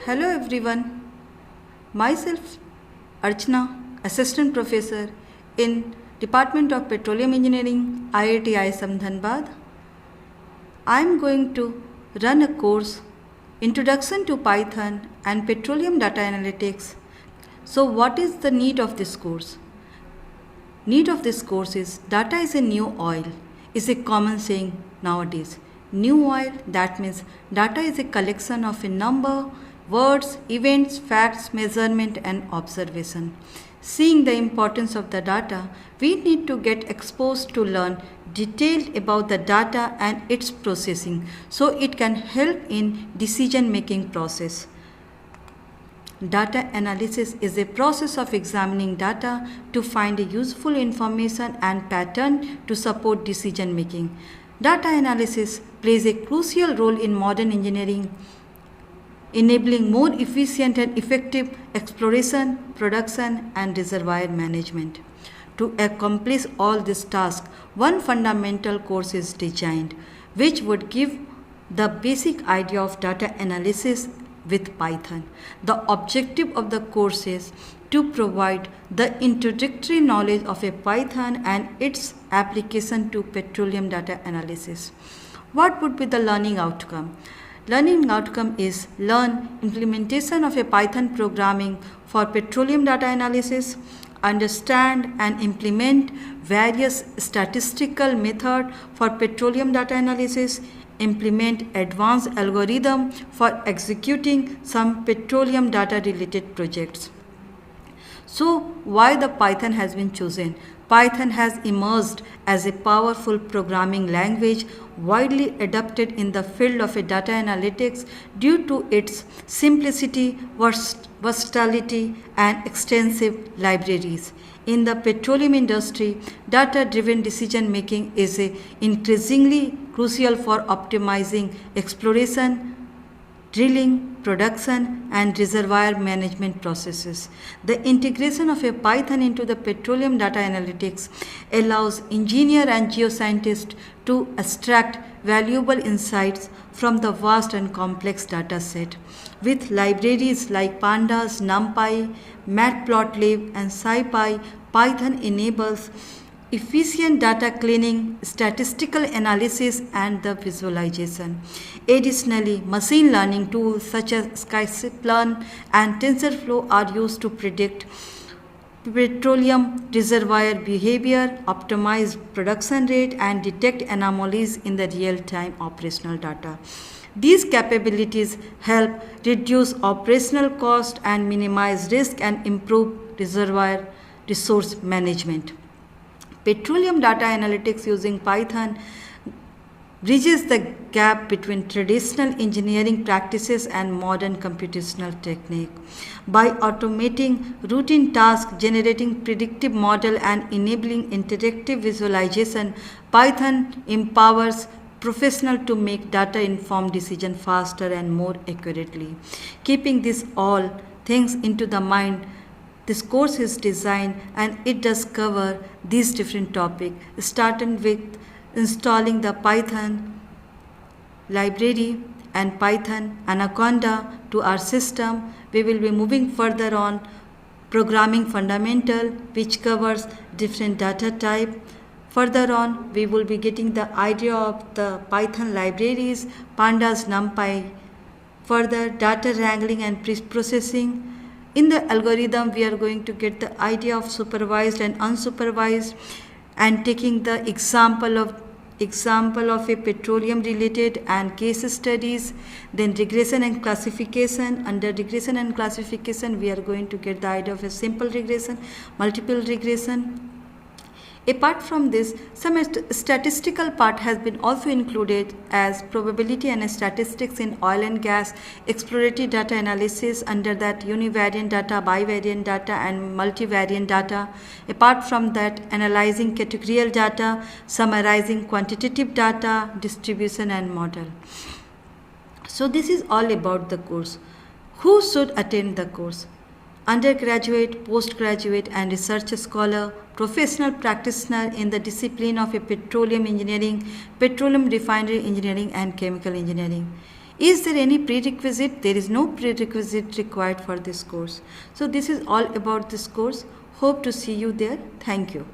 Hello everyone, myself Archana, Assistant Professor in Department of Petroleum Engineering, IIT ISM Dhanbad. I am going to run a course, Introduction to Python and Petroleum Data Analytics. So what is the need of this course? Need of this course is data is a new oil is a common saying nowadays. New oil, that means data is a collection of a number, words, events, facts, measurement and observation. Seeing the importance of the data, we need to get exposed to learn detailed about the data and its processing so it can help in decision making process. Data analysis is a process of examining data to find useful information and pattern to support decision making. Data analysis plays a crucial role in modern engineering, enabling more efficient and effective exploration, production, and reservoir management. To accomplish all these tasks, one fundamental course is designed, which would give the basic idea of data analysis with Python. The objective of the course is to provide the introductory knowledge of a Python and its application to petroleum data analysis. What would be the learning outcome? Learning outcome is learn implementation of a Python programming for petroleum data analysis, understand and implement various statistical methods for petroleum data analysis, implement advanced algorithm for executing some petroleum data related projects. So why the Python has been chosen? Python has emerged as a powerful programming language widely adopted in the field of data analytics due to its simplicity, versatility, and extensive libraries. In the petroleum industry, data-driven decision-making is increasingly crucial for optimizing exploration, drilling, production, and reservoir management processes. The integration of a Python into the petroleum data analytics allows engineers and geoscientists to extract valuable insights from the vast and complex data set. With libraries like Pandas, NumPy, Matplotlib, and SciPy, Python enables efficient data cleaning, statistical analysis, and the visualization. Additionally, machine learning tools such as scikit-learn and TensorFlow are used to predict petroleum reservoir behavior, optimize production rate, and detect anomalies in the real-time operational data. These capabilities help reduce operational cost and minimize risk and improve reservoir resource management. Petroleum data analytics using Python bridges the gap between traditional engineering practices and modern computational technique. By automating routine tasks, generating predictive model, and enabling interactive visualization, Python empowers professionals to make data-informed decisions faster and more accurately. Keeping these all things into the mind, this course is designed and it does cover these different topics, starting with installing the Python library and Python Anaconda to our system. We will be moving further on programming fundamental, which covers different data type. Further on, we will be getting the idea of the Python libraries, Pandas, NumPy, further data wrangling and pre-processing. In the algorithm, we are going to get the idea of supervised and unsupervised and taking the example of a petroleum related and case studies, then regression and classification. Under regression and classification, we are going to get the idea of a simple regression, multiple regression. Apart from this, some statistical part has been also included as probability and statistics in oil and gas, exploratory data analysis, under that univariate data, bivariate data, and multivariate data. Apart from that, analyzing categorical data, summarizing quantitative data, distribution and model. So this is all about the course. Who should attend the course? Undergraduate, postgraduate, and research scholar, professional practitioner in the discipline of petroleum engineering, petroleum refinery engineering, and chemical engineering. Is there any prerequisite? There is no prerequisite required for this course. So this is all about this course. Hope to see you there. Thank you.